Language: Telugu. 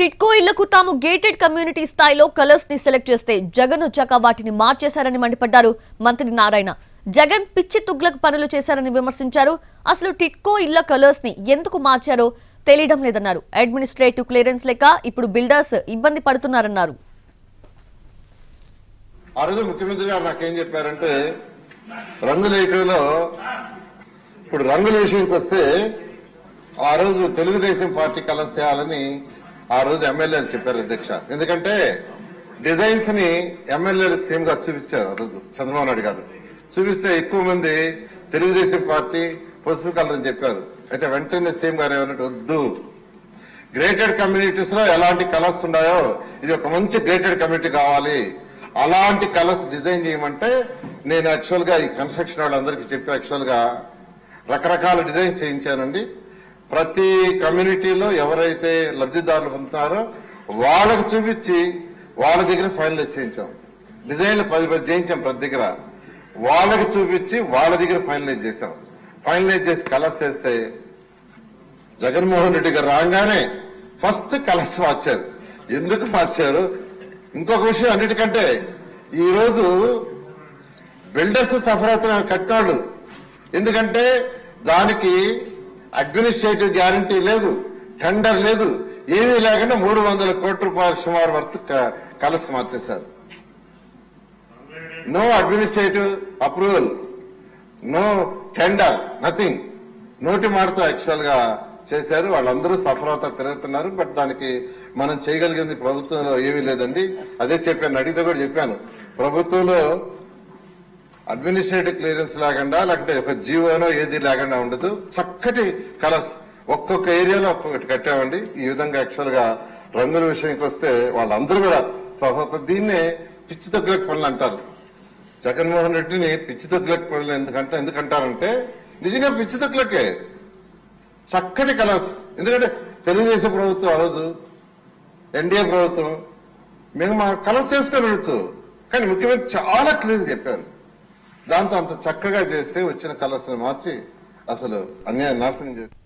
టిట్కో ఇళ్లకు తాము గేటెడ్ కమ్యూనిటీ స్థాయిలో కలర్స్ ని సెలెక్ట్ చేస్తే జగన్ వచ్చాక వాటిని మార్చేశారని మండిపడ్డారు మంత్రి నారాయణ. జగన్ పిచ్చి తుగ్లక్ పనులు చేశారని విమర్శించారు. అసలు టిట్కో ఇళ్ల కలర్స్ ని ఎందుకు మార్చారో తెలియడం లేదన్నారు. అడ్మినిస్ట్రేటివ్ క్లియరెన్స్ లేక ఇప్పుడు బిల్డర్స్ ఇబ్బంది పడుతున్నారన్నారు. ఆ రోజు ముఖ్యమంత్రి గారు నాకేం చెప్పారంటే రంగులేయటంలో ఇప్పుడు రంగుల విషయానికి వస్తే ఆ రోజు తెలుగుదేశం పార్టీ కలర్స్ చేయాలని ఆ రోజు ఎమ్మెల్యేలు చెప్పారు అధ్యక్ష. ఎందుకంటే డిజైన్స్ ని ఎమ్మెల్యేలు సేమ్ గా చూపించారు. ఆ రోజు చంద్రబాబు నాయుడు గారు చూపిస్తే ఎక్కువ మంది తెలుగుదేశం పార్టీ పసుపు కలర్ అని చెప్పారు. అయితే వెంటనే సేమ్ గారు ఏమన్నట్టు వద్దు, గ్రేటెడ్ కమ్యూనిటీస్ లో ఎలాంటి కలర్స్ ఉన్నాయో ఇది ఒక మంచి గ్రేటెడ్ కమ్యూనిటీ కావాలి, అలాంటి కలర్స్ డిజైన్ చేయమంటే నేను యాక్చువల్ గా ఈ కన్స్ట్రక్షన్ వాళ్ళందరికీ చెప్పి యాక్చువల్ గా రకరకాల డిజైన్ చేయించానండి. ప్రతి కమ్యూనిటీలో ఎవరైతే లబ్ధిదారులు పొందుతారో వాళ్ళకు చూపించి వాళ్ళ దగ్గర ఫైనలైజ్ చేయించాం. డిజైన్లు 10 చేయించాం ప్రతి దగ్గర, వాళ్ళకి చూపించి వాళ్ళ దగ్గర ఫైనలైజ్ చేశాం. ఫైనలైజ్ చేసి కలర్స్ వేస్తే జగన్మోహన్ రెడ్డి గారు రాగానే ఫస్ట్ కలర్స్ మార్చారు. ఎందుకు మార్చారు? ఇంకొక విషయం అన్నిటికంటే ఈ రోజు బిల్డర్స్ సఫర్ అవుతున్న కట్టినాడు. ఎందుకంటే దానికి అడ్మినిస్ట్రేటివ్ గ్యారంటీ లేదు, టెండర్ లేదు, ఏమీ లేకుండా 300 కోట్ల రూపాయల సుమారు వర్త్ కలర్స్ మార్చేశారు. No administrative approval, no tender, nothing. నోటి మాటతో యాక్చువల్ గా చేశారు. వాళ్ళందరూ సఫర్ అవుతా తిరుగుతున్నారు. బట్ దానికి మనం చేయగలిగింది ప్రభుత్వంలో ఏమీ లేదండి. అదే చెప్పాను, అడిగితే కూడా చెప్పాను. ప్రభుత్వంలో అడ్మినిస్ట్రేటివ్ క్లియరెన్స్ లేకుండా లేకపోతే ఒక జీవోనో ఏది లేకుండా ఉండదు. చక్కటి కలర్స్ ఒక్కొక్క ఏరియాలో ఒక్కొక్కటి కట్టామండి. ఈ విధంగా యాక్చువల్ గా రంగుల విషయానికి వస్తే వాళ్ళందరూ కూడా సహోదరు దీన్నే పిచ్చి తగ్గులకు పనులు అంటారు. జగన్మోహన్ రెడ్డిని పిచ్చి తగ్గులకు పనులు ఎందుకంటారంటే నిజంగా పిచ్చి తగ్గులకే చక్కటి కలర్స్. ఎందుకంటే తెలుగుదేశం ప్రభుత్వం ఆ రోజు ఎన్డీఏ ప్రభుత్వం మేము మా కలర్స్ వేసుకొని వెళ్ళొచ్చు, కానీ ముఖ్యమంత్రి చాలా క్లియర్ చెప్పారు. దాంతో అంత చక్కగా చేస్తే వచ్చిన కలర్స్ మార్చి అసలు అన్యాయం నాశనం చేస్తారు.